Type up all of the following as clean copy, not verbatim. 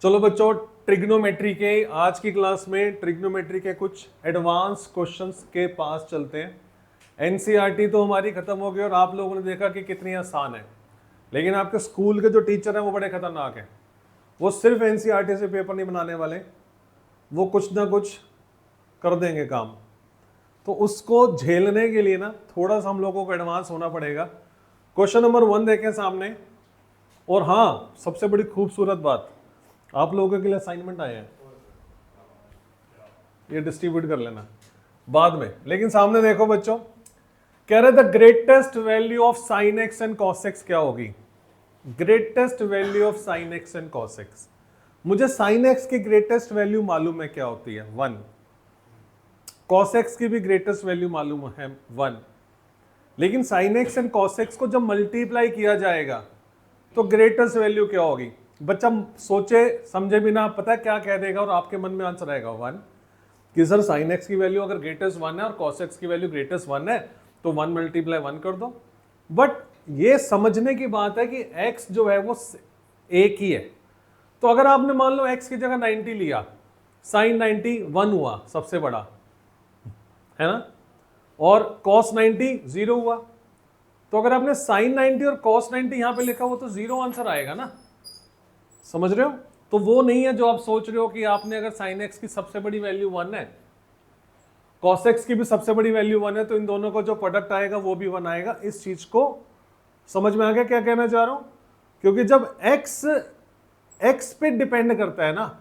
चलो बच्चों, ट्रिग्नोमेट्री के आज की क्लास में ट्रिग्नोमेट्री के कुछ एडवांस क्वेश्चंस के पास चलते हैं। एनसीईआरटी तो हमारी खत्म हो गई और आप लोगों ने देखा कि कितनी आसान है, लेकिन आपके स्कूल के जो टीचर हैं वो बड़े खतरनाक हैं। वो सिर्फ एनसीईआरटी से पेपर नहीं बनाने वाले, वो कुछ ना कुछ कर देंगे काम। तो उसको झेलने के लिए ना थोड़ा सा हम लोगों को एडवांस होना पड़ेगा। क्वेश्चन नंबर 1 देखें सामने। और हाँ, सबसे बड़ी खूबसूरत बात, आप लोगों के लिए असाइनमेंट आए हैं, ये डिस्ट्रीब्यूट कर लेना बाद में। लेकिन सामने देखो बच्चों, कह रहे the greatest value of sine x and cos x क्या होगी। Greatest value of sine x and cos x. मुझे साइन एक्स की ग्रेटेस्ट वैल्यू मालूम है क्या होती है, 1। कॉस एक्स की भी ग्रेटेस्ट वैल्यू मालूम है 1। लेकिन sine x and cos x को जब मल्टीप्लाई किया जाएगा तो ग्रेटेस्ट वैल्यू क्या होगी। बच्चा सोचे समझे बिना पता है क्या कह देगा और आपके मन में आंसर आएगा 1, कि सर साइन एक्स की वैल्यू अगर ग्रेटेस्ट 1 है और कॉस एक्स की वैल्यू ग्रेटेस्ट 1 है तो 1 मल्टीप्लाई 1 कर दो। बट ये समझने की बात है कि x जो है वो एक ही है। तो अगर आपने मान लो x की जगह 90 लिया, साइन 90 1 हुआ सबसे बड़ा, है ना, और कॉस 90 0 हुआ। तो अगर आपने साइन 90 और कॉस 90 यहां पे लिखा हुआ तो 0 आंसर आएगा ना, समझ रहे हो। तो वो नहीं है जो आप सोच रहे हो कि आपने अगर साइन एक्स की सबसे बड़ी वैल्यू 1 है, कॉस एक्स की भी सबसे बड़ी वैल्यू 1 है, तो इन दोनों का जो प्रोडक्ट आएगा वो भी 1 आएगा। इस चीज को समझ में आ गया क्या कहना चाह रहा हूं। क्योंकि जब x पे डिपेंड करता है ना,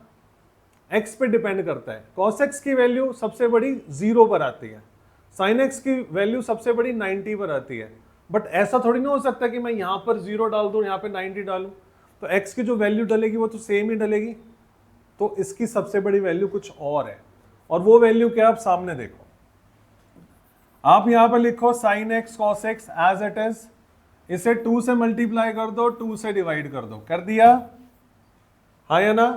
x पे डिपेंड करता है, कॉस एक्स की वैल्यू सबसे बड़ी 0 पर आती है, साइन एक्स की वैल्यू सबसे बड़ी 90 पर आती है। बट ऐसा थोड़ी ना हो सकता कि मैं यहां पर 0 डाल दूं, यहां पे 90 डालूं, तो x की जो वैल्यू डलेगी वो तो सेम ही डलेगी। तो इसकी सबसे बड़ी वैल्यू कुछ और है, और वो वैल्यू क्या, आप सामने देखो। आप यहां पर लिखो sine x cos x as it is, इसे 2 से मल्टीप्लाई कर दो, 2 से डिवाइड कर दो, कर दिया, हाँ या ना।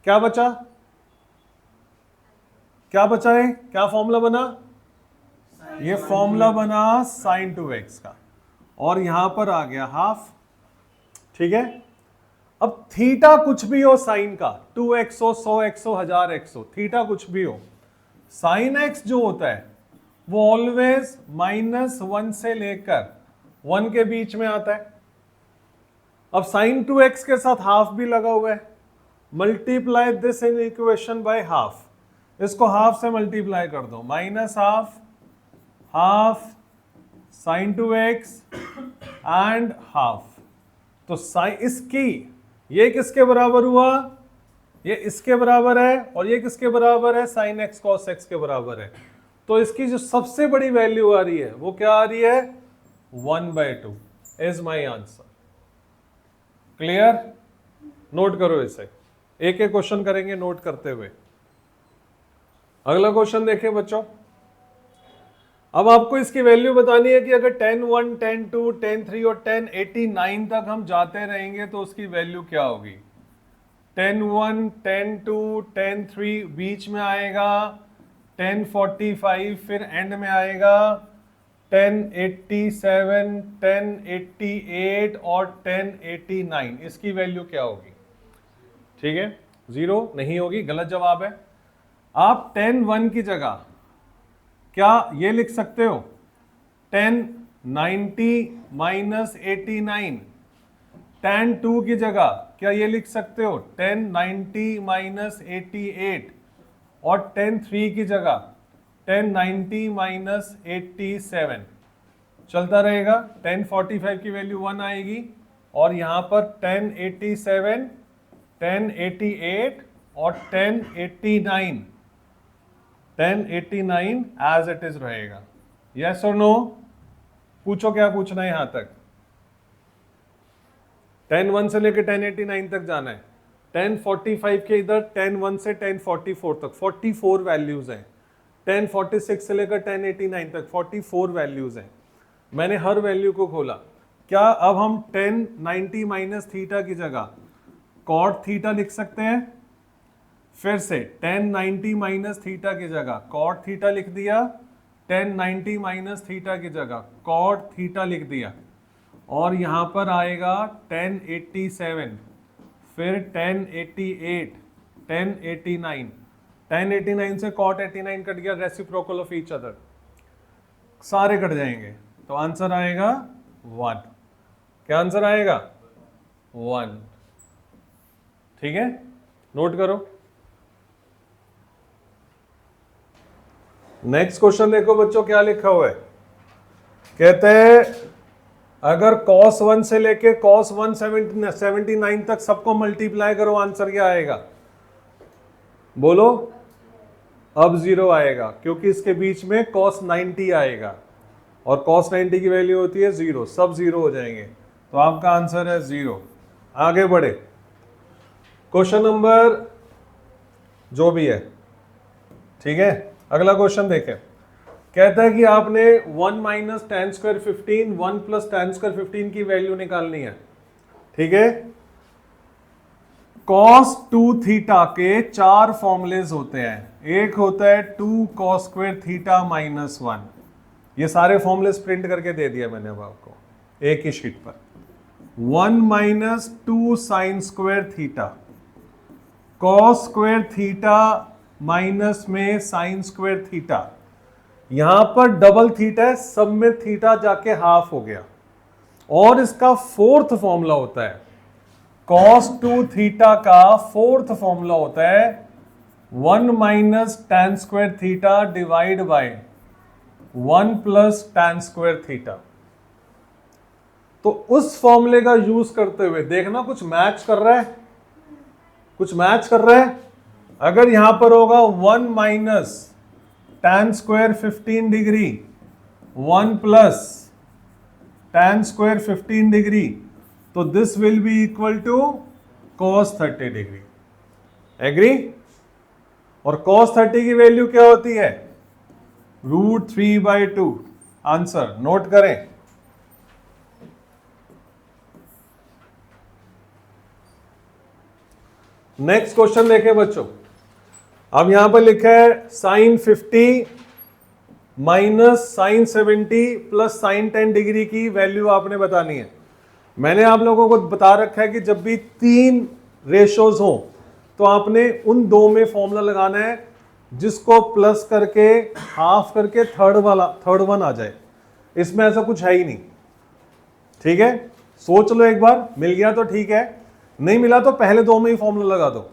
क्या बचा, क्या बचा है, क्या फॉर्मूला बना, ये फॉर्मूला बना साइन 2x का, और यहां पर आ गया हाफ। ठीक है, अब थीटा कुछ भी हो साइन का, 2x हो, 100x हो, 1000x हो, थीटा कुछ भी हो, साइन x जो होता है वो ऑलवेज -1 से लेकर 1 के बीच में आता है। अब साइन 2x के साथ हाफ भी लगा हुआ है, multiply this in equation by half, इसको हाफ से मल्टीप्लाई कर दो, -half half sine 2x and half. तो साइन इसकी, ये किसके बराबर हुआ, ये इसके बराबर है, और ये किसके बराबर है, साइन एक्स कॉस एक्स के बराबर है। तो इसकी जो सबसे बड़ी वैल्यू आ रही है वो क्या आ रही है, 1/2 is my answer. Clear, note करो इसे, एक एक क्वेश्चन करेंगे नोट करते हुए। अगला क्वेश्चन देखें बच्चों। अब आपको इसकी वैल्यू बतानी है कि अगर 10(1), 10(2), 10(3) और 1089 तक हम जाते रहेंगे तो उसकी वैल्यू क्या होगी। 10(1), 10(2), 10(3) बीच में आएगा, 1045 फिर एंड में आएगा, 1087, 1088 और 1089, इसकी वैल्यू क्या होगी। ठीक है, 0 नहीं होगी, गलत जवाब है। आप 10(1) की जगह क्या ये लिख सकते हो, 1090 - 89। 10(2) की जगह क्या ये लिख सकते हो, 1090 - 88, और 10(3) की जगह 1090 - 87। चलता रहेगा, 1045 की वैल्यू 1 आएगी, और यहां पर 1087, 1088 और 1089 एज इट इज रहेगा। यस और नो, पूछो क्या पूछना है यहां तक। 10(1) से लेकर 1089 तक जाना है, 1045 के इधर 10(1) से 1044 तक 44 वैल्यूज हैं, 1046 से लेकर 1089 तक 44 वैल्यूज हैं। मैंने हर वैल्यू को खोला, क्या अब हम 1090 माइनस थीटा की जगह कॉट थीटा लिख सकते हैं। फिर से 1090 माइनस थीटा की जगह कॉट थीटा लिख दिया, 1090 माइनस थीटा की जगह कॉट थीटा लिख दिया, और यहाँ पर आएगा 1087, फिर 1088, 1089, 1089 से cot 89 कट गया, रेसिप्रोकल ऑफ ईच अदर, सारे कट जाएंगे, तो आंसर आएगा 1। क्या आंसर आएगा? 1। ठीक है, नोट करो। नेक्स्ट क्वेश्चन देखो बच्चों क्या लिखा हुआ है। कहते हैं अगर cos 1 से लेके cos 179 तक सबको मल्टीप्लाई करो, आंसर क्या आएगा? बोलो। अब 0 आएगा क्योंकि इसके बीच में cos 90 आएगा और cos 90 की वैल्यू होती है 0, सब 0 हो जाएंगे, तो आपका आंसर है 0। आगे बढ़े, क्वेश्चन नंबर जो भी है, ठीक है, अगला क्वेश्चन देखें। कहता है कि आपने 1 minus tan square 15, 1 plus tan square 15 की वैल्यू निकालनी है, ठीक है। cos 2 थीटा के 4 फॉर्मूलेज होते हैं। एक होता है 2 cos स्क्वायर थीटा माइनस 1, ये सारे फॉर्मूलेज प्रिंट करके दे दिया मैंने अब आपको एक ही शीट पर। 1 minus 2 sign square theta, cos square theta minus में साइन स्क्वायर थीटा, यहां पर डबल थीटा है, सब में थीटा जाके हाफ हो गया। और इसका फोर्थ फॉर्मूला होता है cos 2 थीटा का फोर्थ फॉर्मूला होता है 1 minus tan square theta divide by 1 plus tan square theta. तो उस फॉर्मूले का यूज करते हुए देखना कुछ मैच कर रहा है, कुछ मैच कर रहा है। अगर यहां पर होगा 1 minus tan square 15 degree 1 plus tan square 15 degree, तो this will be equal to cos 30 degree. Agree? और cos 30 की वैल्यू क्या होती है? √3/2। आंसर नोट करें। नेक्स्ट क्वेश्चन देखें बच्चों। अब यहां पर लिखा है sin 50 minus sin 70 plus sin 10 degree की वैल्यू आपने बतानी है। मैंने आप लोगों को बता रखा है कि जब भी 3 रेशोज हो तो आपने उन 2 में फॉर्मूला लगाना है जिसको प्लस करके हाफ करके थर्ड वन आ जाए। इसमें ऐसा कुछ है ही नहीं, ठीक है। सोच लो एक बार, मिल गया तो ठीक है, नहीं मिला तो पहले 2 में ही फॉर्मूला लगा दो।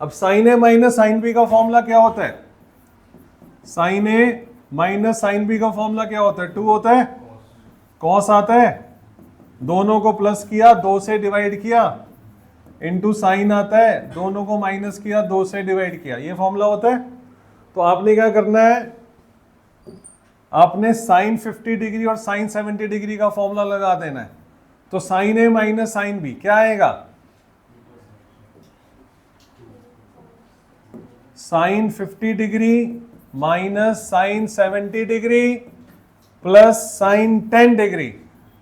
अब sin a minus sin b का फॉर्मूला क्या होता है? sin a minus sin b का फॉर्मूला क्या होता है? 2 होता है, cos आता है, दोनों को प्लस किया 2 से डिवाइड किया, इनटू sin आता है, दोनों को माइनस किया 2 से डिवाइड किया, ये फॉर्मूला होता है। तो आपने क्या करना है, आपने sin 50 डिग्री और sin 70 डिग्री का फॉर्मूला लगा देना है। तो sin a minus sin b क्या आएगा? sin 50 degree minus sin 70 degree plus sin 10 degree,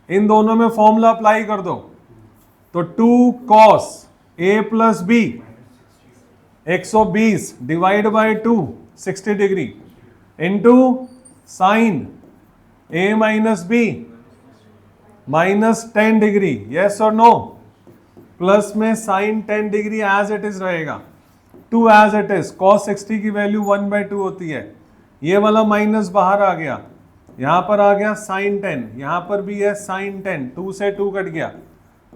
इन दोनों में फॉर्मूला अप्लाई कर दो। तो 2 cos a plus b 120 divide by 2 60 degree into sin a minus b minus 10 degree, yes और नो, प्लस में sin 10 degree as it is रहेगा, 2 as it is. cos 60 की वैल्यू 1/2 होती है, ये वाला माइनस बाहर आ गया, यहां पर आ गया sin 10, यहां पर भी है sin 10, 2 से 2 कट गया,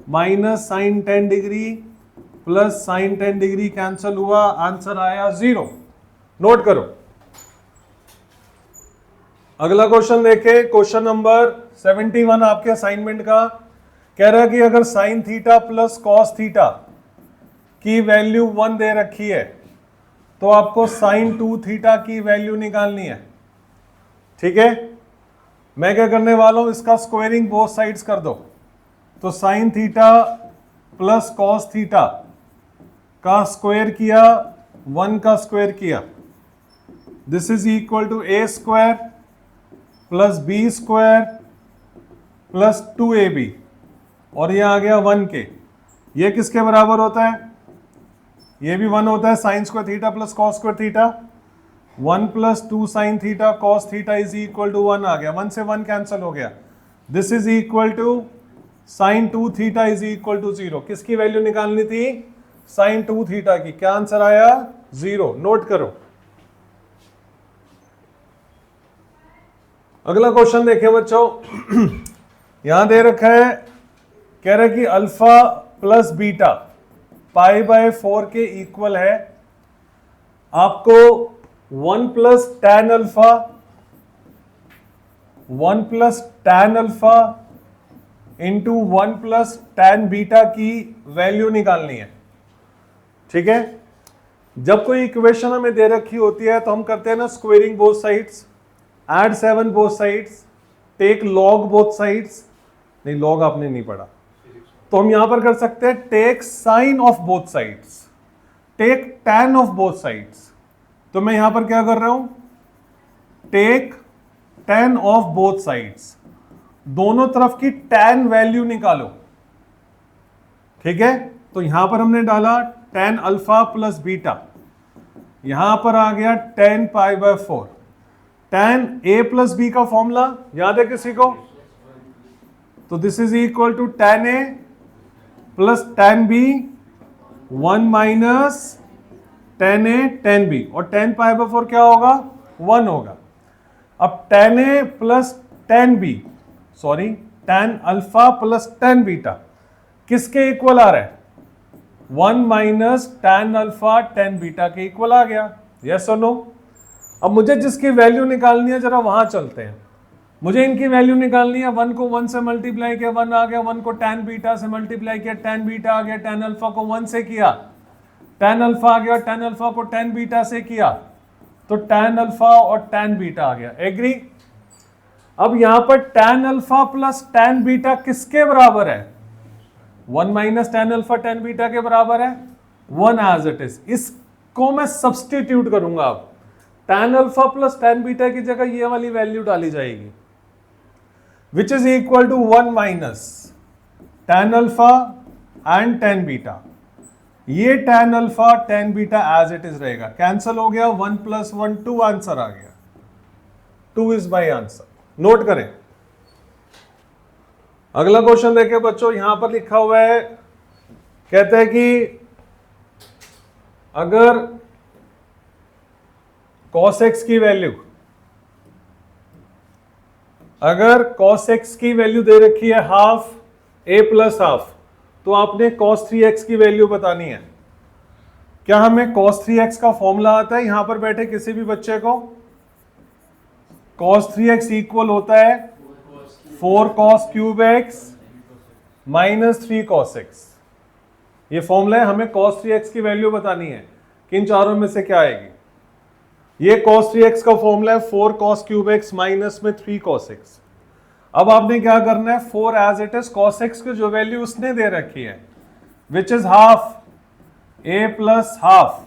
minus sin 10 degree plus sin 10 degree cancel हुआ, आंसर आया 0। नोट करो। अगला क्वेश्चन देखे, क्वेश्चन नंबर 71 आपके असाइनमेंट का। कह रहा है कि अगर sin theta plus cos theta की वैल्यू 1 दे रखी है तो आपको sin 2 थीटा की वैल्यू निकालनी है, ठीक है। मैं क्या करने वाला हूं, इसका स्क्वायरिंग बोथ साइड्स कर दो। तो sin theta plus cos theta का स्क्वायर किया, 1 का स्क्वायर किया, this is equal to a square plus b square plus 2ab, और ये आ गया 1 के। ये किसके बराबर होता है? ये भी 1 होता है, sine square theta plus cos square theta, 1 plus 2 sine theta cos theta is equal to 1 आ गया, 1 से 1 कैंसिल हो गया, this is equal to sine 2 theta is equal to 0। किसकी वैल्यू निकालनी थी? साइन 2 थीटा की। क्या आंसर आया? 0। नोट करो। अगला क्वेश्चन देखिए बच्चों। यहां दे रखा है, कह रहा है कि alpha plus beta pi by 4 के इक्वल है। आपको 1 plus tan alpha, 1 plus tan alpha into 1 plus tan beta की वैल्यू निकालनी है। ठीक है, जब कोई इक्वेशन हमें दे रखी होती है तो हम करते हैं ना squaring both sides, add 7 both sides, take log both sides. नहीं, लॉग आपने नहीं पढ़ा, तो हम यहां पर कर सकते हैं take sine of both sides, take tan of both sides. तो मैं यहां पर क्या कर रहा हूं? Take tan of both sides, दोनों तरफ की टैन वैल्यू निकालो। ठीक है, तो यहां पर हमने डाला टैन अल्फा प्लस बीटा, यहां पर आ गया tan pi by 4। Tan A plus B का फॉर्मूला याद है किसी को? तो this is equal to tan A plus tan B, 1 minus tan A tan B, और टैन पाई बाय 4 क्या होगा? 1 होगा। अब tan A plus tan B, sorry tan alpha plus tan beta किसके इक्वल आ रहा है? 1 minus tan alpha tan beta के इक्वल आ गया। यस और नो? अब मुझे जिसकी वैल्यू निकालनी है जरा वहां चलते हैं। मुझे इनकी वैल्यू निकालनी है। 1 को 1 से मल्टीप्लाई किया 1 आ गया, 1 को टैन बीटा से मल्टीप्लाई किया टैन बीटा आ गया, टैन अल्फा को 1 से किया टैन अल्फा आ गया, टैन अल्फा को टैन बीटा से किया तो टैन अल्फा और टैन बीटा आ गया। एग्री? अब यहां पर tan alpha plus tan beta किसके बराबर है? 1 minus tan alpha tan beta के बराबर है 1 एज इट इज। इसको मैं सब्सटीट्यूट करूंगा। अब tan alpha plus tan beta की जगह ये वाली वैल्यू डाली जाएगी, which is equal to 1 minus tan alpha and tan beta. ये tan alpha tan beta as it is रहेगा, कैंसल हो गया, 1 प्लस 1 2 आंसर आ गया। 2 इज माई आंसर। नोट करें। अगला क्वेश्चन देखें बच्चों, यहां पर लिखा हुआ है, कहते हैं कि अगर cos x की वैल्यू, अगर cos x की वैल्यू दे रखी है हाफ a प्लस हाफ, तो आपने cos 3x की वैल्यू बतानी है। क्या हमें cos 3x का फॉर्मूला आता है यहां पर बैठे किसी भी बच्चे को? cos 3x इक्वल होता है 4 cos cube x minus 3 cos x। ये फॉर्मूला है, हमें cos 3x की वैल्यू बतानी है कि इन चारों में से क्या आएगी। ये cos 3x का फॉर्मूला है 4 cos क्यूब x माइनस में 3 cos x। अब आपने क्या करना है? 4 as it is cos x की जो वैल्यू उसने दे रखी है which is half a plus half,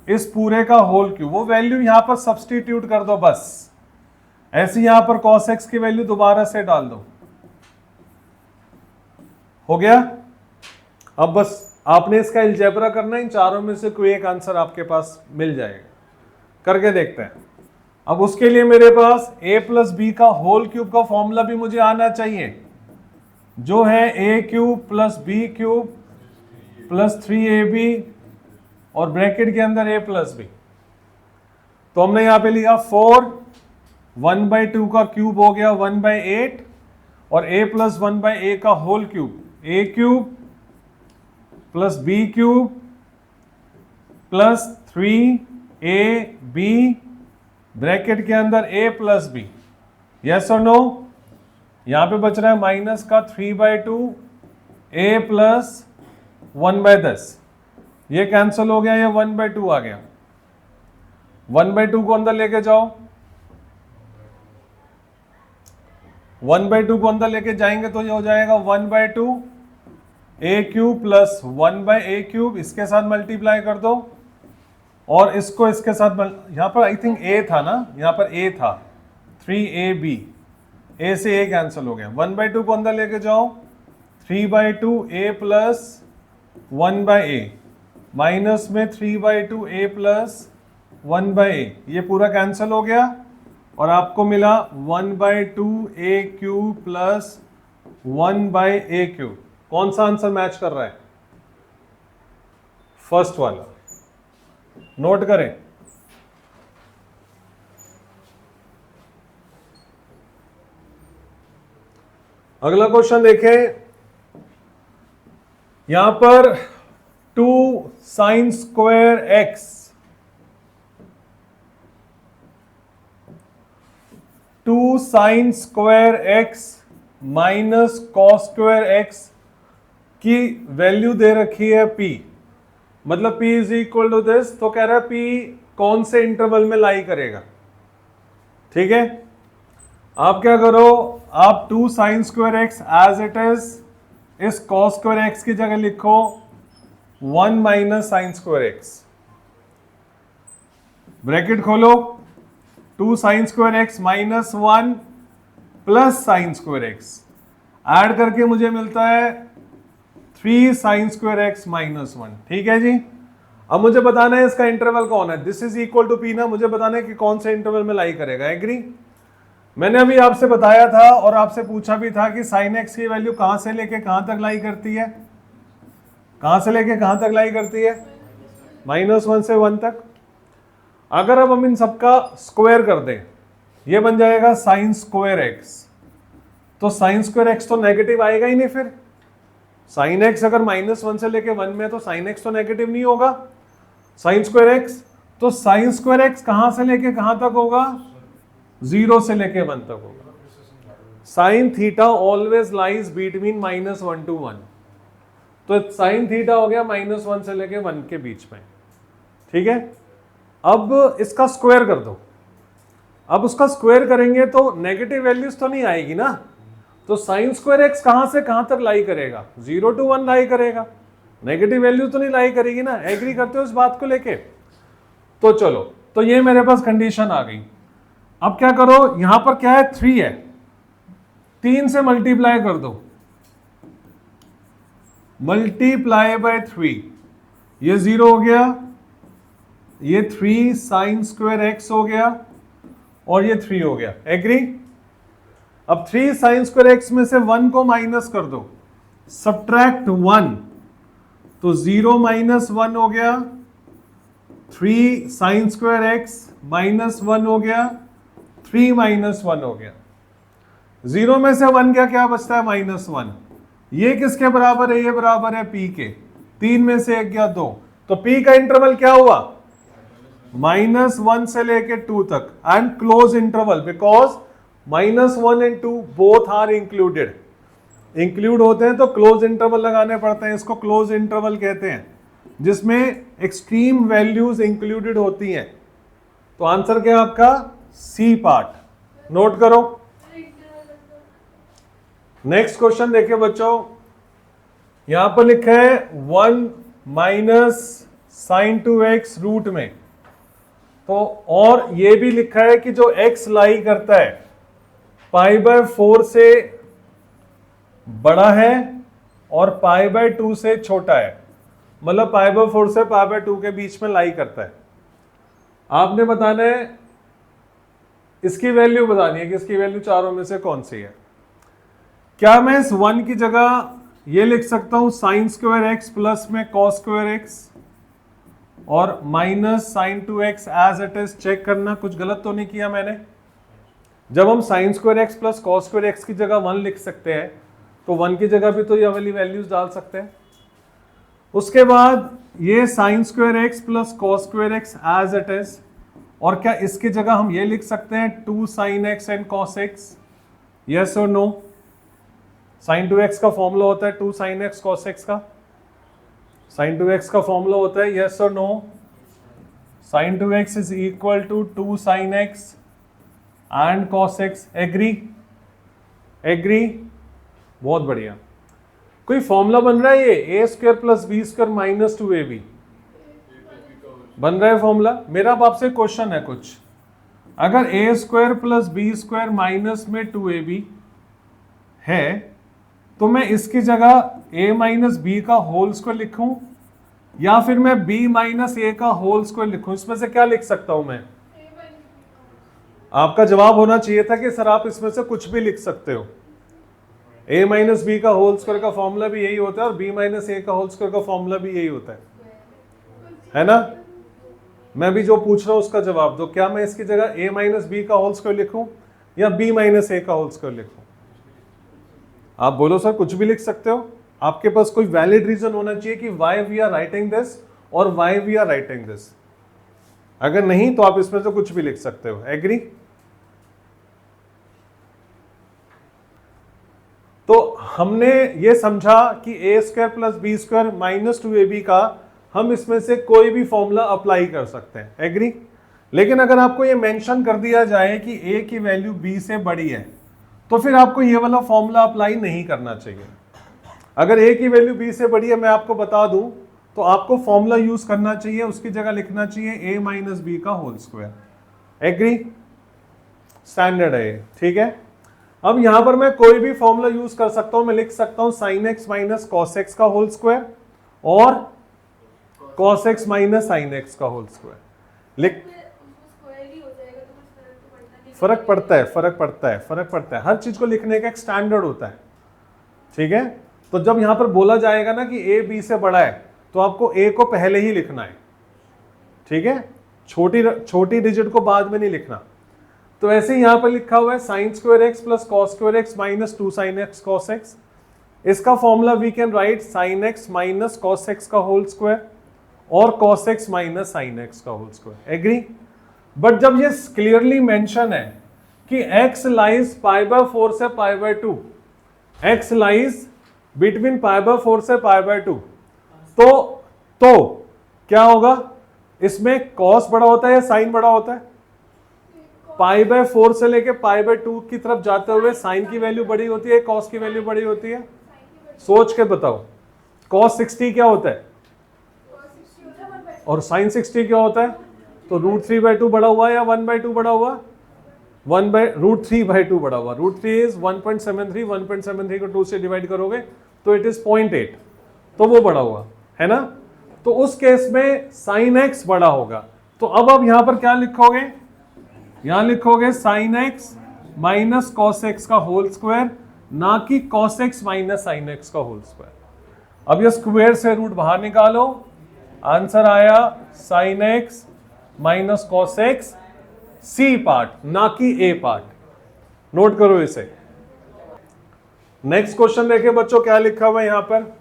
इस पूरे का होल क्यूब, वो वैल्यू यहां पर सब्सटीट्यूट कर दो बस। ऐसे यहां पर cos x की वैल्यू दोबारा से डाल दो। हो गया? अब बस आपने इसका अलजेब्रा करना है, इन चारों में से कोई एक आंसर आपके पास मिल जाएगा। करके देखते हैं। अब उसके लिए मेरे पास a प्लस बी का होल क्यूब का फॉर्मूला भी मुझे आना चाहिए, जो है a cube plus b cube plus 3ab और ब्रैकेट के अंदर a प्लस बी। तो हमने यहां पे लिया 4, 1/2 का क्यूब हो गया 1/8 और a प्लस 1/a का whole cube, a cube plus b cube plus 3ab bracket के अंदर a प्लस बी। यस और नो? यहां पे बच रहा है माइनस का 3/2 a प्लस 1/10, ये कैंसिल हो गया, ये 1/2 आ गया। 1/2 को अंदर लेके जाओ, 1/2 को अंदर लेके जाएंगे तो ये हो जाएगा 1/2 a cube plus 1/a cube, इसके साथ मल्टीप्लाई कर दो और इसको इसके साथ यहां पर आई थिंक a था ना, यहां पर a था 3ab, a से a कैंसिल हो गया। 1/2 को अंदर लेके जाओ, 3/2 a प्लस 1/a माइनस में 3/2 a प्लस 1/a, ये पूरा कैंसिल हो गया और आपको मिला 1/2 a क्यूब प्लस 1/a³। कौन सा आंसर मैच कर रहा है? फर्स्ट वाला। नोट करें। अगला क्वेश्चन देखें, यहां पर 2 sin square x 2 sin square x minus cos square x की वैल्यू दे रखी है p, मतलब p is equal to this. तो कह रहा है p कौन से इंटरवल में लाई करेगा। ठीक है, आप क्या करो, आप 2 sin square x as it is इस कॉस स्क्वायर x की जगह लिखो 1 minus sine square x, bracket खोलो, 2 sin square x minus 1 plus sine square x, add करके मुझे मिलता है 3 sin स्क्वायर x माइनस 1। ठीक है जी, अब मुझे बताना है इसका इंटरवल कौन है। This is equal to p ना, मुझे बताना है कि कौन से इंटरवल में लाई करेगा। एग्री? मैंने अभी आपसे बताया था और आपसे पूछा भी था कि साइन एक्स की वैल्यू कहां से लेके कहां तक लाई करती है, कहां से लेके कहां तक लाई करती है? -1 से 1 तक। अगर अब हम इन सबका स्क्वायर कर दें, ये बन जाएगा साइन स्क्वायर एक्स। तो साइन स्क्वायर एक्स तो नेगेटिव आएगा ही नहीं, फिर साइन एक्स अगर -1 से लेके 1 में है तो साइन एक्स तो नेगेटिव नहीं होगा। साइन स्क्वायर एक्स, तो साइन स्क्वायर एक्स कहां से लेके कहां तक होगा? 0 से लेके 1 तक होगा। Sine theta always lies between -1 to 1, तो साइन थीटा हो गया -1 से लेके 1 के बीच में। ठीक है, अब इसका स्क्वायर कर दो। अब उसका स्क्वायर करेंगे तो नेगेटिव वैल्यूज तो नहीं आएगी ना, तो साइन स्क्वायर एक्स कहां से कहां तक लाई करेगा? 0 to 1 लाई करेगा, नेगेटिव वैल्यू तो नहीं लाई करेगी ना। एग्री करते हो इस बात को लेके? तो चलो, तो ये मेरे पास कंडीशन आ गई। अब क्या करो, यहां पर क्या है? 3 है, 3 से मल्टीप्लाई कर दो, मल्टीप्लाई बाय 3, ये 0 हो गया, ये 3 साइन स्क्वायर एक्स हो गया और ये 3 हो गया। एग्री? अब 3 साइन स्क्वायर एक्स में से 1 को माइनस कर दो, सब्ट्रैक्ट 1, तो 0 - 1 हो गया, 3 साइन स्क्वायर एक्स -1 हो गया, 3 - 1 हो गया। 0 में से 1 क्या क्या बचता है? -1। ये किसके बराबर है? ये बराबर है p के। 3 में से 1 गया 2, तो p का इंटरवल क्या हुआ? -1 से लेके 2 तक, and close interval, because -1 and 2 both are included. Include होते हैं तो क्लोज इंटरवल लगाने पड़ते हैं, इसको क्लोज इंटरवल कहते हैं, जिसमें एक्सट्रीम वैल्यूज इंक्लूडेड होती हैं। तो आंसर क्या है आपका? C part. नोट करो। नेक्स्ट क्वेश्चन देखिए बच्चों, यहां पर लिखा है 1 माइनस साइन 2x रूट में, तो और ये भी लिखा है कि जो x लाई करता है π/4 से बड़ा है और π/2 से छोटा है, मतलब π/4 से π/2 के बीच में लाई करता है। आपने बताना है, इसकी वैल्यू बतानी है कि इसकी वैल्यू चारों में से कौन सी है। क्या मैं इस 1 की जगह ये लिख सकता हूं साइन स्क्वायर एक्स प्लस में कॉस स्क्वायर एक्स और minus sine 2x as it is? Check करना कुछ गलत तो नहीं किया मैंने। जब हम sine square x plus cos square x की जगह 1 लिख सकते हैं, तो 1 की जगह भी तो ये वाली वैल्यूज डाल सकते हैं। उसके बाद ये sine square x plus cos square x as it is, और क्या इसकी जगह हम ये लिख सकते हैं 2 sin x and cos x? Yes और नो? साइन 2x का फॉर्मूला होता है 2 sin x cos x का। साइन 2x का फॉर्मूला होता है यस और no? Sine 2x is equal to 2 sin x and cos x। Agree? Agree? बहुत बढ़िया। कोई फॉर्मूला बन रहा है ये a² + b² - 2ab बन रहा है फॉर्मूला। मेरा अब आपसे क्वेश्चन है कुछ, अगर a² + b² माइनस में 2ab है, तो मैं इसकी जगह a - b का होल स्क्वायर लिखूं या फिर मैं b - a का होल स्क्वायर लिखूं? इसमें से क्या लिख सकता हूं मैं? आपका जवाब होना चाहिए था कि सर आप इसमें से कुछ भी लिख सकते हो। a माइनस बी का होल स्क्वायर का फॉर्मूला भी यही होता है और b माइनस ए का होल स्क्वायर का फॉर्मूला भी यही होता है ना? मैं भी जो पूछ रहा हूं उसका जवाब दो। क्या मैं इसकी जगह a माइनस बी का होल स्क्वायर लिखूं या b माइनस ए का होल स्क्वायर लिखूं? आप बोलो सर, कुछ भी लिख सकते हो। आपके पास कोई वैलिड रीजन होना चाहिए कि why we are writing this और why we are writing this. अगर नहीं तो आप इसमें से कुछ भी लिख सकते हो। एग्री? तो हमने ये समझा कि A square plus B square minus 2ab का हम इसमें से कोई भी फॉर्मूला अप्लाई कर सकते हैं। एग्री? लेकिन अगर आपको ये मेंशन कर दिया जाए कि a की वैल्यू b से बड़ी है तो फिर आपको ये वाला फॉर्मूला अप्लाई नहीं करना चाहिए। अगर a की वैल्यू b से बड़ी है, मैं आपको बता दूं, तो आपको फॉर्मूला यूज करना चाहिए, उसकी जगह लिखना चाहिए a माइनस बी का होल स्क्वायर। एग्री? स्टैंडर्ड है, ठीक है। अब यहां पर मैं कोई भी फॉर्मूला यूज कर सकता हूं। मैं लिख सकता हूं sin x minus cos x का होल स्क्वायर और cos x minus sin x का होल स्क्वायर। लिख, फर्क पड़ता है। हर चीज को लिखने का एक स्टैंडर्ड होता है, ठीक है। तो जब यहां पर बोला जाएगा ना कि a b से बड़ा है तो आपको a को पहले ही लिखना है, ठीक है। छोटी डिजिट को बाद में नहीं लिखना। तो ऐसे ही यहां पर लिखा हुआ है sin square x plus cos square x minus 2 sin x cos x। इसका formula we can write sin x minus cos x का होल स्क्वायर और cos x minus sin x का होल स्क्वायर। एग्री? बट जब ये clearly mention है कि x lies π/4 से π/2, x lies between π/4 से π/2, तो क्या होगा? इसमें cos बड़ा होता है या sin बड़ा होता है? π/4 से लेके π/2 की तरफ जाते हुए sin की वैल्यू बड़ी होती है, cos की वैल्यू बड़ी होती है? सोच के बताओ। cos 60 क्या होता है और sin 60 क्या होता है? तो √3/2 बड़ा हुआ या 1/2 बड़ा हुआ? √3/2 बड़ा हुआ। √3 इज 1.73, 1.73 को 2 से डिवाइड करोगे तो इट इज 0.8, तो वो बड़ा हुआ है ना। तो उस केस में sin x बड़ा होगा। तो अब आप यहां पर क्या लिखोगे? यहां लिखोगे sin x minus cos x का होल स्क्वायर, ना कि cos x minus sin x का होल स्क्वायर। अब ये स्क्वायर से रूट बाहर निकालो, आंसर आया sin x minus cos x, C part ना कि ए पार्ट। नोट करो इसे। नेक्स्ट क्वेश्चन देखिए बच्चों, क्या लिखा हुआ है यहां पर।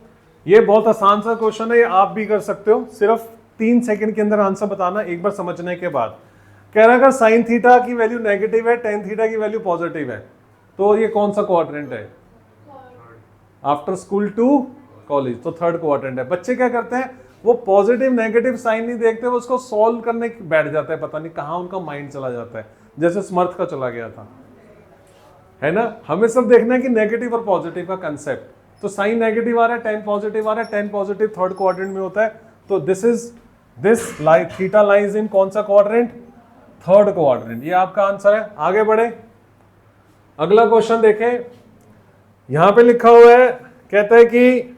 ये बहुत आसान सा क्वेश्चन है, ये आप भी कर सकते हो। सिर्फ 3 सेकंड के अंदर आंसर बताना एक बार समझने के बाद। कह रहा है अगर साइन थीटा की वैल्यू नेगेटिव है, टेन थीटा की वैल्यू पॉजिटिव है, तो ये कौन सा क्वाड्रेंट है? आफ्टर स्कूल टू कॉलेज, तो थर्ड क्वाड्रेंट है। बच्चे क्या करते हैं, वो पॉजिटिव नेगेटिव साइन नहीं देखते, वो उसको सॉल्व करने बैठ जाता है, पता नहीं कहाँ उनका माइंड चला जाता है, जैसे स्मर्थ का चला गया था, है ना। हमें सब देखना है कि नेगेटिव और पॉजिटिव का कंसेप्ट। तो साइन नेगेटिव आ रहा है, टेन पॉजिटिव आ रहा है, टेन पॉजिटिव थर्ड क्वाड्रेंट में होता है, तो दिस थीटा लाइज इन कौन सा क्वाड्रेंट? Third quadrant. ये आपका आंसर है। आगे बढ़े, अगला क्वेश्चन देखें। यहां पे लिखा हुआ है, कहता है कि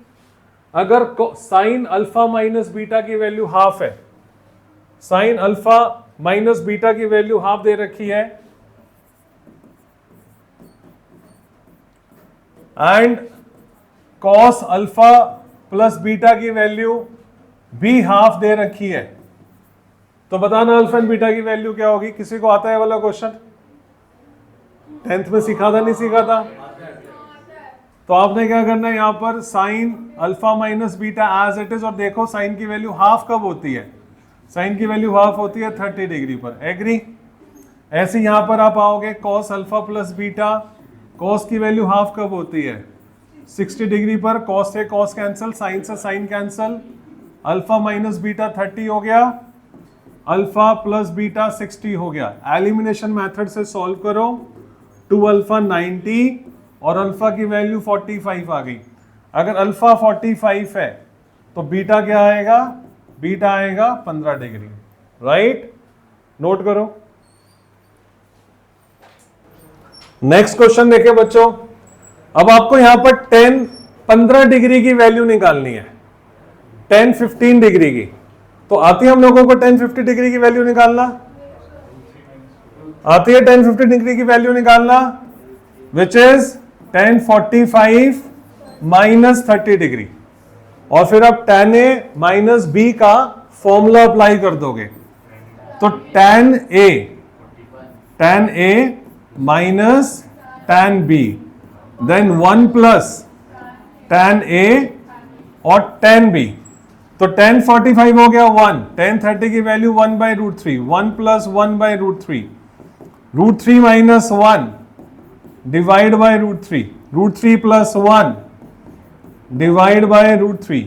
अगर साइन अल्फा माइनस बीटा की वैल्यू हाफ है, साइन अल्फा माइनस बीटा की वैल्यू हाफ दे रखी है, and cos alpha plus beta की वैल्यू भी हाफ दे रखी है, तो बताना अल्फा एंड बीटा की वैल्यू क्या होगी। किसी को आता है वाला क्वेश्चन? 10th में सीखा था, नहीं सीखा था? तो आपने क्या करना है, यहां पर sine alpha minus beta as it is, और देखो साइन की वैल्यू हाफ कब होती है? साइन की वैल्यू हाफ होती है 30 डिग्री पर। एग्री? ऐसे यहां पर आप आओगे cos alpha plus beta, cos की वैल्यू हाफ कब होती है? 60 डिग्री पर। कॉस से कॉस कैंसिल, साइन से sine cancel, alpha minus beta 30 हो गया, अल्फा प्लस बीटा 60 हो गया। एलिमिनेशन मेथड से सॉल्व करो, 2 अल्फा 90 और अल्फा की वैल्यू 45 आ गई। अगर अल्फा 45 है तो बीटा क्या आएगा? बीटा आएगा 15 डिग्री। राइट? नोट करो। नेक्स्ट क्वेश्चन देखिए बच्चों। अब आपको यहां पर 15 डिग्री की वैल्यू निकालनी है, 15 डिग्री की। तो आती है हम लोगों को 50 डिग्री की वैल्यू निकालना? आती है 50 डिग्री की वैल्यू निकालना, which is tan 45 minus 30 degree, और फिर आप tan A माइनस बी का फॉर्मूला अप्लाई कर दोगे, तो tan A minus tan B, then 1 plus tan A और tan B, तो tan 45 हो गया 1, tan 30 की value 1 by root three, 1 plus 1 by root three minus 1 divide by root three plus 1 divide by root 3।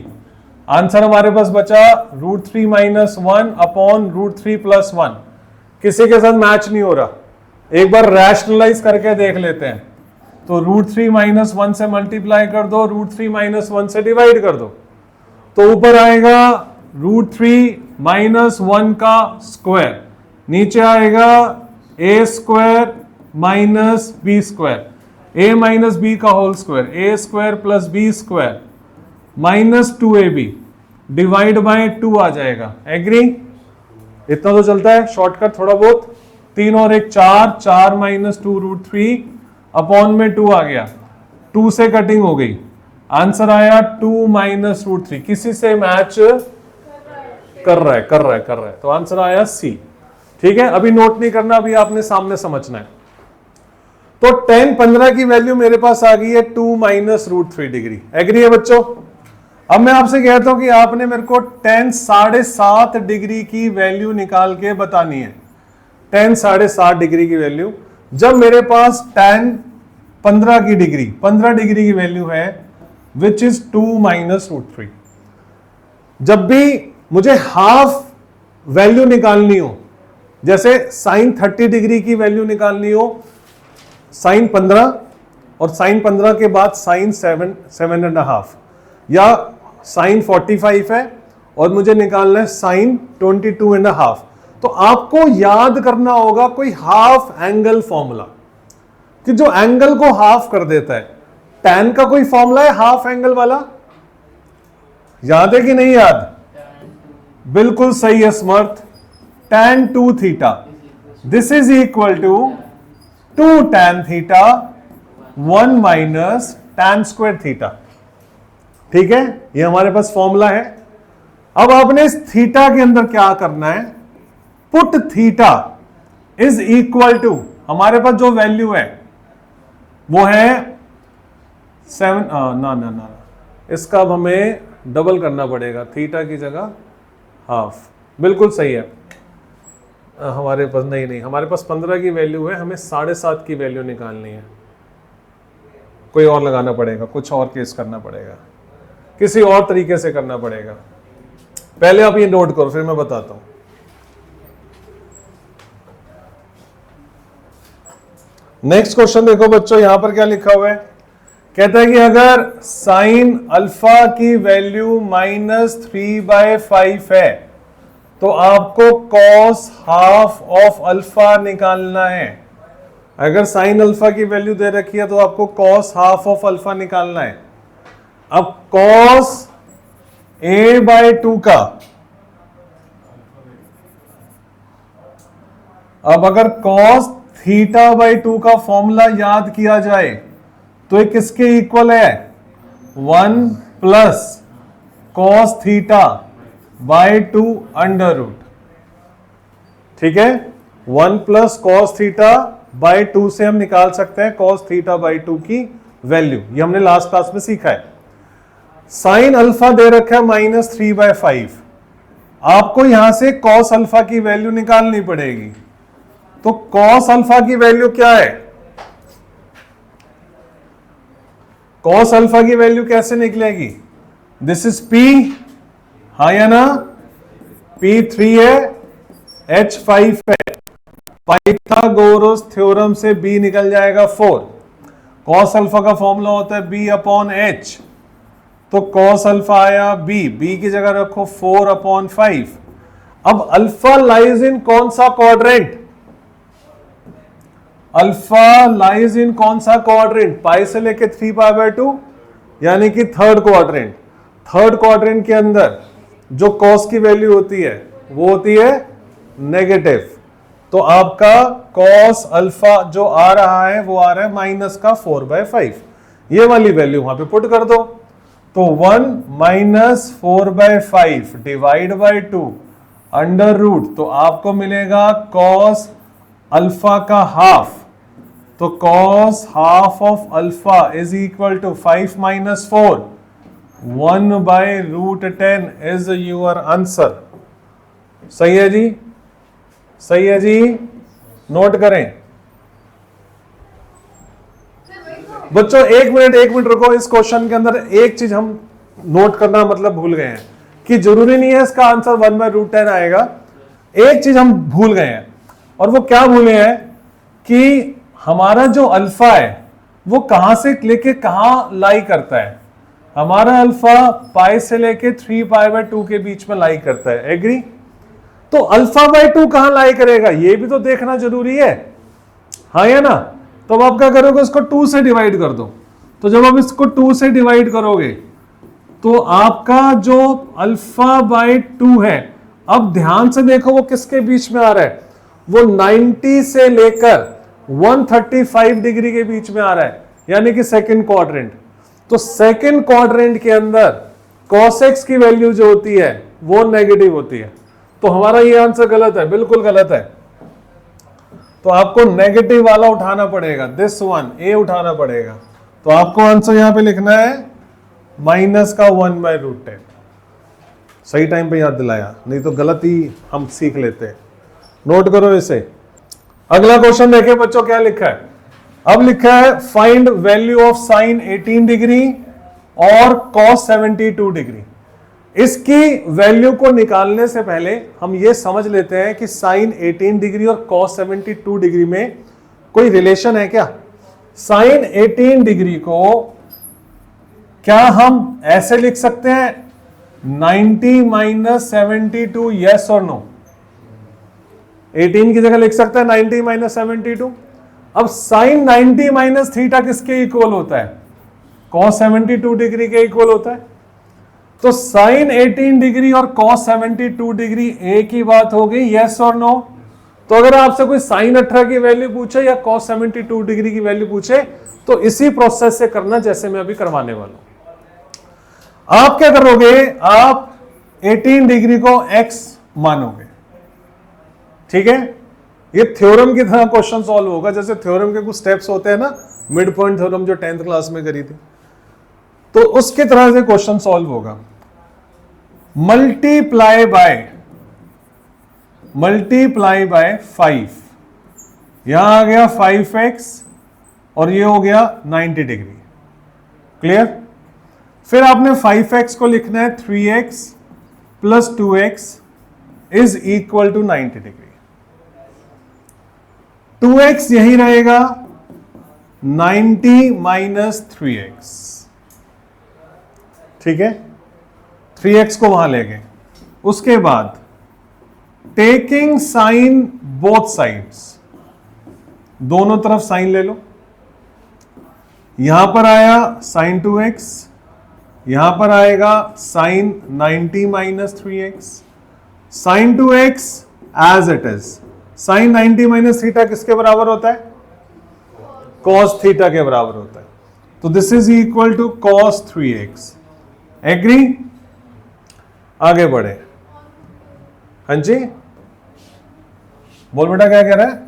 Answer हमारे पास बचा root 3 minus 1 upon root 3 plus 1। किसी के साथ मैच नहीं हो रहा, एक बार रैशनलाइज करके देख लेते हैं। तो रूट 3 माइनस 1 से मल्टीप्लाई कर दो, रूट 3 माइनस 1 से डिवाइड कर दो, तो ऊपर आएगा रूट 3 माइनस 1 का स्क्वायर, नीचे आएगा a square minus b square, a minus b का whole square, a square plus B square minus 2ab divide by 2 आ जाएगा। एग्री? इतना तो चलता है शॉर्टकट थोड़ा बहुत। 3 और 1 4, 4 माइनस 2 रूट 3 अपॉन में 2 आ गया, 2 से कटिंग हो गई, आंसर आया 2 माइनस रूट 3। किसी से मैच कर रहा है, तो आंसर आया सी। ठीक है, अभी नोट नहीं करना, अभी आपने सामने समझना है। तो tan 15 की वैल्यू मेरे पास आ गई है 2 माइनस रूट 3 डिग्री। एग्री है बच्चों? अब मैं आपसे कहता हूं कि आपने मेरे को tan 7.5 डिग्री की वैल्यू निकाल के बतानी है। tan 7.5 डिग्री की वैल्यू, जब मेरे पास tan 15 डिग्री की वैल्यू है विच इज 2 माइनस रूट 3। जब भी मुझे हाफ वैल्यू निकालनी हो, जैसे साइन 30 डिग्री की वैल्यू निकालनी हो, साइन 15 और साइन 15 के बाद साइन 7.5, या साइन 45 है और मुझे निकालना है साइन 22.5, तो आपको याद करना होगा कोई हाफ एंगल फॉर्मूला, कि जो एंगल को हाफ कर देता है। tan का कोई फॉर्मूला है हाफ एंगल वाला, याद है कि नहीं याद? बिल्कुल सही है Samarth, tan 2 theta this is equal to 2 tan theta 1 minus tan square theta. ठीक है, ये हमारे पास फॉर्मूला है। अब आपने इस थीटा के अंदर क्या करना है, put theta is equal to, हमारे पास जो वैल्यू है वो है 7, ना इसका अब हमें डबल करना पड़ेगा, थीटा की जगह हाफ। बिल्कुल सही है, हमारे पास नहीं, हमारे पास 15 की वैल्यू है, हमें 7.5 की वैल्यू निकालनी है। कोई और लगाना पड़ेगा, कुछ और केस करना पड़ेगा, किसी और तरीके से करना पड़ेगा। पहले आप ये नोट करो, फिर मैं बताता हूं। नेक्स्ट क्वेश्चन देखो बच्चों, यहां पर क्या लिखा हुआ है, कहता है कि अगर साइन अल्फा की वैल्यू -3/5 है तो आपको कॉस हाफ ऑफ अल्फा निकालना है। अगर साइन अल्फा की वैल्यू दे रखी है तो आपको कॉस हाफ ऑफ अल्फा निकालना है। अब कॉस a/2 का, अब अगर कॉस θ/2 का फॉर्मूला याद किया जाए तो ये किसके इक्वल है, 1 प्लस कॉस θ/2 अंडर रूट। ठीक है, 1 प्लस कॉस θ/2 से हम निकाल सकते हैं कॉस θ/2 की वैल्यू। ये हमने लास्ट क्लास में सीखा है। साइन अल्फा दे रखा है -3/5, आपको यहां से कॉस अल्फा की वैल्यू निकालनी पड़ेगी। तो कॉस अल्फा की वैल्यू क्या है, कॉस अल्फा की वैल्यू कैसे निकलेगी, दिस इज P, हाँ या ना, P3 है, H5 है, पाइथागोरस थ्योरम से B निकल जाएगा 4। कॉस अल्फा का फॉर्मूला होता है B/H, तो कॉस अल्फा आया B की जगह रखो 4/5। अब अल्फा लाइज इन कौन सा क्वाड्रेंट, अल्फा लाइज इन कौन सा क्वाड्रेंट, पाई से लेके 3π/2, यानी कि थर्ड क्वाड्रेंट। थर्ड क्वाड्रेंट के अंदर जो कॉस की वैल्यू होती है वो होती है नेगेटिव, तो आपका कॉस अल्फा जो आ रहा है वो आ रहा है -4/5। ये वाली वैल्यू वहां पे पुट कर दो। तो 1 minus 4/5 divide by 2 under root, तो आपको मिलेगा कॉस अल्फा का हाफ। तो cos half of alpha is equal to 5 minus 4, 1/√10 is your answer. सही है जी, सही है जी, नोट करें बच्चों। एक मिनट रुको। इस क्वेश्चन के अंदर एक चीज हम नोट करना मतलब भूल गए हैं कि जरूरी नहीं है इसका आंसर 1/√10 आएगा। एक चीज हम भूल गए हैं, और वो क्या भूले हैं कि हमारा जो अल्फा है वो कहां से लेके कहां लाई करता है। हमारा अल्फा पाई से लेके 3π/2 के बीच में लाई करता है, एग्री। तो अल्फा/2 कहां लाई करेगा ये भी तो देखना जरूरी है, हाँ या ना। तो अब आप क्या करोगे, इसको 2 से डिवाइड कर दो। तो जब आप इसको 2 से डिवाइड करोगे तो आपका जो अल्फा/2 है, अब ध्यान से देखो वो किसके बीच में आ रहा है, वो 90 से लेकर 135 डिग्री के बीच में आ रहा है, यानी कि सेकंड क्वाड्रेंट। तो सेकंड क्वाड्रेंट के अंदर cos x की वैल्यू जो होती है वो नेगेटिव होती है। तो हमारा ये आंसर गलत है, बिल्कुल गलत है। तो आपको नेगेटिव वाला उठाना पड़ेगा, दिस वन ए उठाना पड़ेगा। तो आपको आंसर यहां पे लिखना है माइनस का 1/√10। सही टाइम पे याद दिलाया, नहीं तो गलत ही हम सीख लेते हैं। नोट करो इसे। अगला क्वेश्चन देखिए बच्चों क्या लिखा है। अब लिखा है find value of sine 18 degree और कॉस 72 डिग्री। इसकी वैल्यू को निकालने से पहले हम ये समझ लेते हैं कि साइन 18 डिग्री और कॉस 72 डिग्री में कोई रिलेशन है क्या। साइन 18 डिग्री को क्या हम ऐसे लिख सकते हैं 90 माइनस 72, यस और नो। 18 की जगह लिख सकते हैं 90 माइनस 72। अब साइन 90 माइनस थीटा किसके इक्वल होता है, कॉस 72 डिग्री के इक्वल होता है। तो साइन 18 डिग्री और कॉस 72 डिग्री एक ही बात हो गई, यस और नो। तो अगर आपसे कोई साइन 18 की वैल्यू पूछे या कॉस 72 डिग्री की वैल्यू पूछे तो इसी प्रोसेस से करना जैसे मैं अभी करवाने वाला हूं। आप क्या करोगे, आप 18 डिग्री को x मानोगे, ठीक है। ये थ्योरम की तरह क्वेश्चन सॉल्व होगा, जैसे थ्योरम के कुछ स्टेप्स होते हैं ना, मिड पॉइंट थ्योरम जो 10th क्लास में करी थी, तो उसकी तरह से क्वेश्चन सॉल्व होगा। मल्टीप्लाई बाय 5, यहां आ गया 5x और ये हो गया 90 डिग्री, क्लियर। फिर आपने 5x को लिखना है 3x plus 2x is equal to 90 degree. 2x यही रहेगा, 90 माइनस 3x, ठीक है। 3x को वहां ले गए। उसके बाद टेकिंग साइन बोथ साइड्स, दोनों तरफ साइन ले लो। यहां पर आया साइन 2x, यहां पर आएगा sine 90 minus 3x। Sine 2x as it is. Sine 90 minus theta किसके बराबर होता है, कॉस थीटा के बराबर होता है। तो this is equal to cos 3x, agree. आगे बढ़े, हाँ जी बोल बेटा क्या कह रहा है।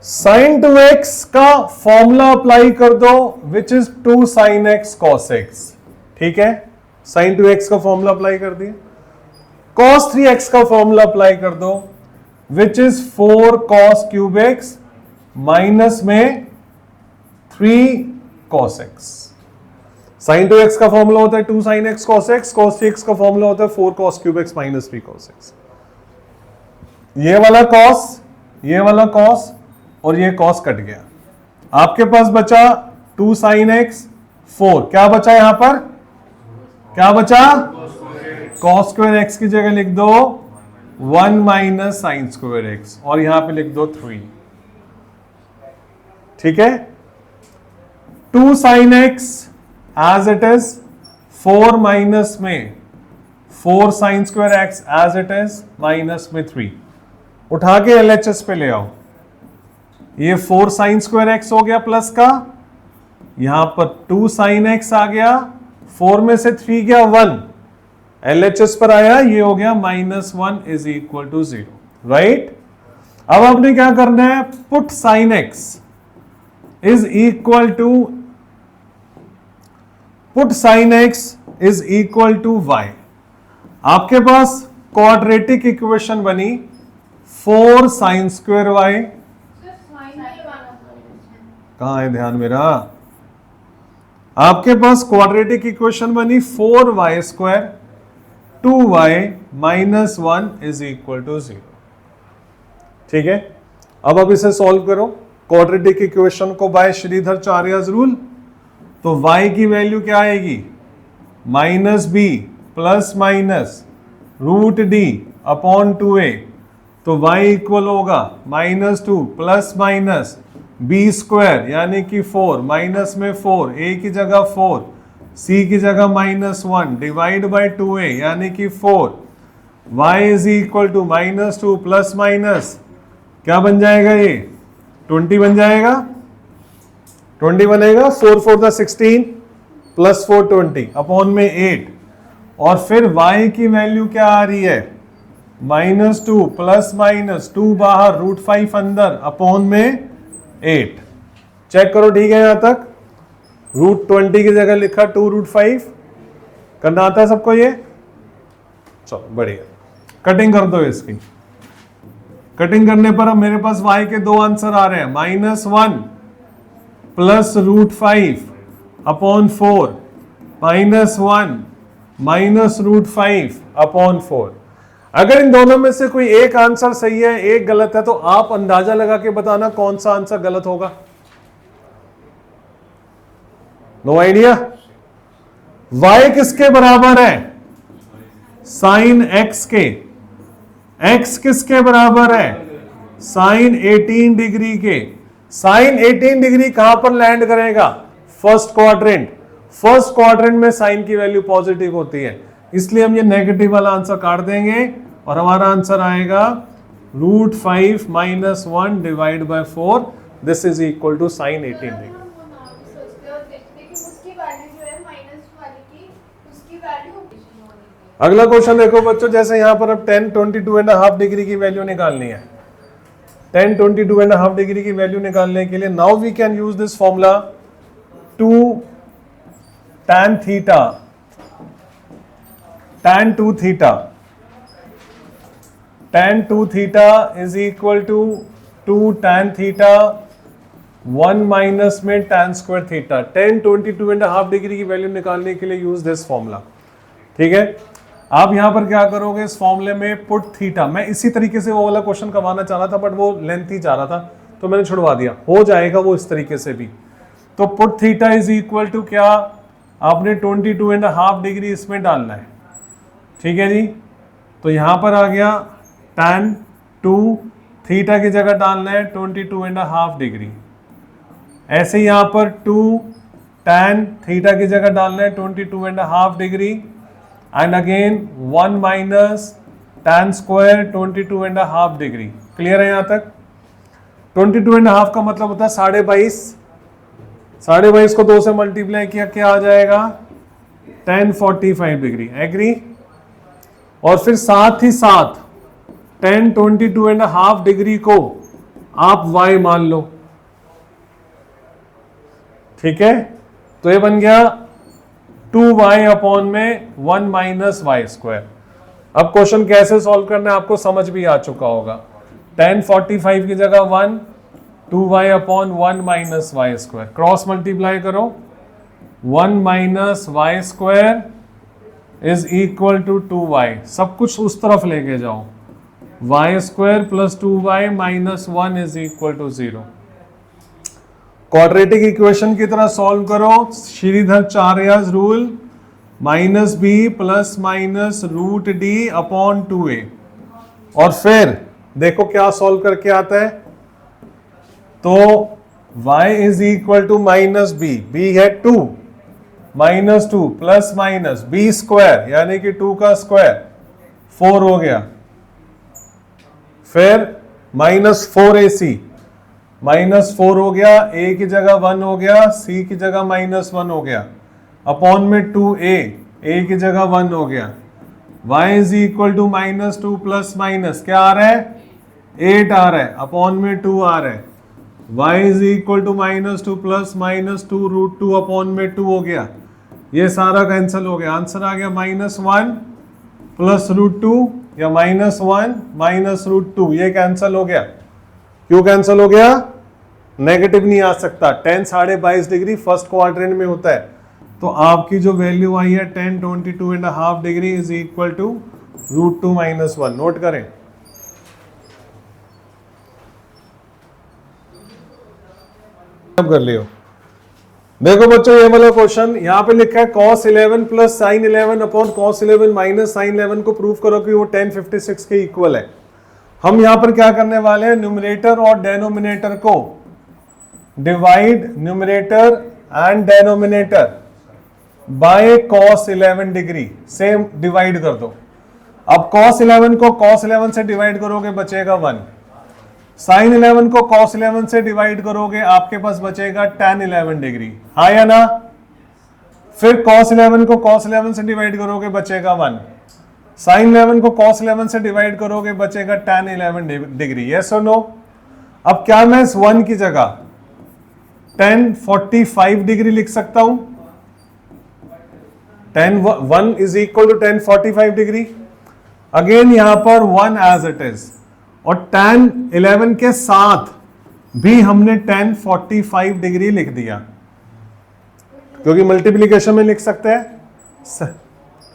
साइन 2x का फॉर्मूला अप्लाई कर दो, which is 2 sine x cos x, ठीक है। साइन 2x का फॉर्मूला अप्लाई कर दिया। cos 3x का फॉर्मूला अप्लाई कर दो, which is 4 cos cube x minus में 3 cos x। साइन 2x का फॉर्मूला होता है 2 sine x cos x, cos 3x का फॉर्मूला होता है 4 cos cube x minus 3 cos x। ये वाला cos, ये वाला cos और ये cos कट गया। आपके पास बचा 2 साइन x 4, क्या बचा यहां पर, क्या बचा, cos स्क्वायर x की जगह लिख दो 1 माइनस साइन स्क्वायर x और यहां पे लिख दो 3, ठीक है। 2 sine x as it is, 4 minus में 4 sine square x as it is minus में 3। उठा के LHS पे ले आओ। ये 4 sin स्क्वायर एक्स हो गया प्लस का, यहां पर 2 sin x आ गया, 4 में से 3 गया 1, LHS पर आया, ये हो गया -1 इज इक्वल टू 0, राइट। अब आपने क्या करना है, put sin x is equal to y। आपके पास क्वाड्रेटिक इक्वेशन बनी 4 sin स्क्वायर y, कहां है ध्यान मेरा, आपके पास क्वाड्रेटिक इक्वेशन बनी 4y square 2y -1 is equal to 0, ठीक है। अब आप इसे सॉल्व करो क्वाड्रेटिक इक्वेशन को बाय श्रीधराचार्यस रूल, तो y की वैल्यू क्या आएगी, -b plus minus √d upon 2a, तो y इक्वल होगा -2 प्लस माइनस b स्क्वायर यानी कि 4 माइनस में 4, a की जगह 4, c की जगह -1 डिवाइड बाय 2a यानी कि 4, y is equal to -2 plus minus क्या बन जाएगा, ये 20 बन जाएगा, 20 बनेगा, 4 4 द 16 प्लस 4 20 अपॉन में 8, और फिर y की वैल्यू क्या आ रही है, -2 प्लस माइनस 2 बाहर √5 अंदर अपॉन में 8। चेक करो, ठीक है, यहां तक √20 की जगह लिखा 2 √5, करना आता है सबको ये, चलो बढ़िया, कटिंग कर दो इसकी। कटिंग करने पर अब मेरे पास y के दो आंसर आ रहे हैं, -1 प्लस √5 अपॉन 4, -1 माइनस √5 अपॉन 4। अगर इन दोनों में से कोई एक आंसर सही है, एक गलत है, तो आप अंदाजा लगा के बताना कौन सा आंसर गलत होगा। No idea. y किसके बराबर है, साइन x के, x किसके बराबर है, साइन 18 डिग्री के। साइन 18 डिग्री कहां पर लैंड करेगा, फर्स्ट क्वाड्रेंट। फर्स्ट क्वाड्रेंट में साइन की वैल्यू पॉजिटिव होती है, इसलिए हम ये नेगेटिव वाला आंसर काट देंगे और हमारा आंसर आएगा √5 - 1 divide by 4, this is equal to sine 18 degree. अगला क्वेश्चन देखो बच्चों, जैसे यहां पर अब 10 22.5 डिग्री की वैल्यू निकालनी है। 10 22.5 डिग्री की वैल्यू निकालने के लिए now we can use this formula, 2 tan theta tan 2 theta tan 2 theta is equal to 2 tan theta 1 minus में tan स्क्वायर थीटा। 10 22.5 डिग्री की वैल्यू निकालने के लिए यूज दिस फॉर्मूला, ठीक है। आप यहां पर क्या करोगे, इस फॉर्मूले में पुट थीटा, मैं इसी तरीके से वो वाला क्वेश्चन करवाना चाह रहा था बट वो लेंथ ही चाह रहा था तो मैंने छुड़वा दिया, हो जाएगा वो इस तरीके से भी। तो put theta is equal to क्या, आपने 22.5 डिग्री इसमें डालना है, ठीक है जी। तो यहां पर आ गया tan 2 थीटा की जगह डालना है 22.5 डिग्री। ऐसे यहां पर 2 tan थीटा की जगह डालना है 22.5 degree, and again 1 minus tan square 22.5 degree. Clear है यहां तक। 22.5 का मतलब होता है 22.5, 22.5 को 2 से मल्टीप्लाई किया क्या आ जाएगा, tan 45 डिग्री। एग्री। और फिर साथ ही साथ tan 22.5 डिग्री को आप y मान लो, ठीक है। तो ये बन गया 2y अपॉन में 1 माइनस वाई स्क्वायर। अब क्वेश्चन कैसे सॉल्व करना है आपको समझ भी आ चुका होगा। tan 45 की जगह 1, 2y upon 1 minus Y square, cross multiply करो, 1 minus Y square is equal to 2y, सब कुछ उस तरफ लेके जाओ, Y square plus 2y minus 1 is equal to 0। Quadratic equation की तरह सॉल्व करो, Shridharacharya's rule, -b plus minus √d upon 2a, और फिर देखो क्या सॉल्व करके आता है। तो y is equal to -b, b है 2, -2 प्लस माइनस b स्क्वायर यानी कि 2 का स्क्वायर 4 हो गया, फिर -4ac, -4 हो गया, a की जगह 1 हो गया, c की जगह -1 हो गया, अपॉन में 2a, a की जगह 1 हो गया, y is equal to -2 plus minus क्या आ रहा है, 8 आ रहा है, अपॉन में 2 आ रहा है, y is equal to -2 plus -2 √2 upon में 2 हो गया, ये सारा कैंसिल हो गया, आंसर आ गया -1 प्लस √2 या -1 माइनस √2, ये कैंसिल हो गया। क्यों कैंसिल हो गया, नेगेटिव नहीं आ सकता, 10 22.5 डिग्री फर्स्ट क्वाड्रेंट में होता है, तो आपकी जो वैल्यू आई है 10 22.5 degree is equal to √2 -1, note करें। अब कर लियो। देखो बच्चों ये वाला क्वेश्चन यहाँ पे लिखा है cos 11 plus sine 11 upon cos 11 minus sine 11 को प्रूव करो कि वो 1056 के इक्वल है। हम यहाँ पर क्या करने वाले हैं, न्यूमरेटर और डेनोमिनेटर को divide, numerator and denominator by cos 11 degree से डिवाइड कर दो। अब cos 11 को cos 11 से डिवाइड करोगे बचेगा 1, साइन 11 को cos 11 से डिवाइड करोगे आपके पास बचेगा tan 11 डिग्री, हाँ या ना। फिर cos 11 को cos 11 से डिवाइड करोगे बचेगा 1, साइन 11 को cos 11 से डिवाइड करोगे बचेगा tan 11 डिग्री, यस और नो। अब क्या मैं इस 1 की जगह tan 45 डिग्री लिख सकता हूं, tan 1 is equal to tan 45 degree, again यहां पर 1 एज इट इज, और tan 11 के साथ भी हमने tan 45 डिग्री लिख दिया, क्योंकि मल्टीप्लिकेशन में लिख सकते हैं,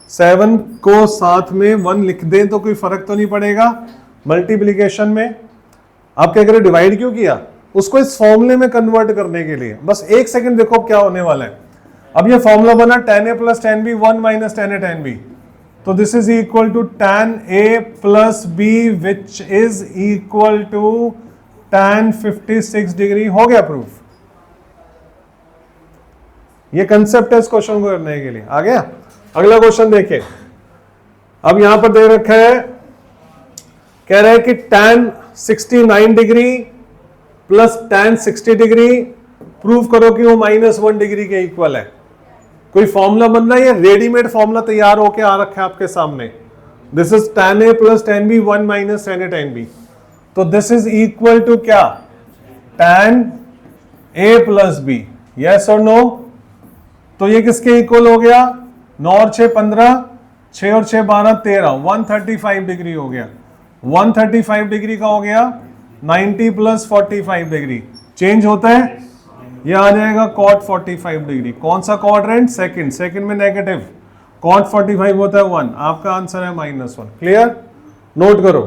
7 को साथ में 1 लिख दें तो कोई फर्क तो नहीं पड़ेगा मल्टीप्लिकेशन में। आप क्या करें, डिवाइड क्यों किया, उसको इस फॉर्मूले में कन्वर्ट करने के लिए। बस एक सेकंड देखो क्या होने वाला है। अब ये फॉर्मूला बना tan a plus tan b 1 minus tan a tan b, तो this is equal to tan a plus b which is equal to tan 56 degree. हो गया प्रूफ। ये कंसेप्ट है इस क्वेश्चन को करने के लिए। आ गया, अगला क्वेश्चन देखिए। अब यहां पर दे रखा है, कह रहा है कि tan 69 degree plus tan 60 degree prove करो कि वो -1 डिग्री के इक्वल है। कोई फॉर्मूला बनना है, रेडीमेड फॉर्मूला तैयार होके आ रखा है आपके सामने। This is tan a plus tan b 1 minus tan a tan b, तो दिस इज इक्वल टू क्या, tan a plus b, yes और नो। तो ये किसके इक्वल हो गया, 9 और 6 15, 6 और 6 12 13, 135 डिग्री हो गया। 135 डिग्री का हो गया 90 प्लस 45 डिग्री, चेंज होता है, ये आ जाएगा cot 45 डिग्री। कौन सा क्वाड्रेंट, सेकंड, सेकंड में नेगेटिव, cot 45 होता है 1, आपका आंसर है -1। क्लियर, नोट करो।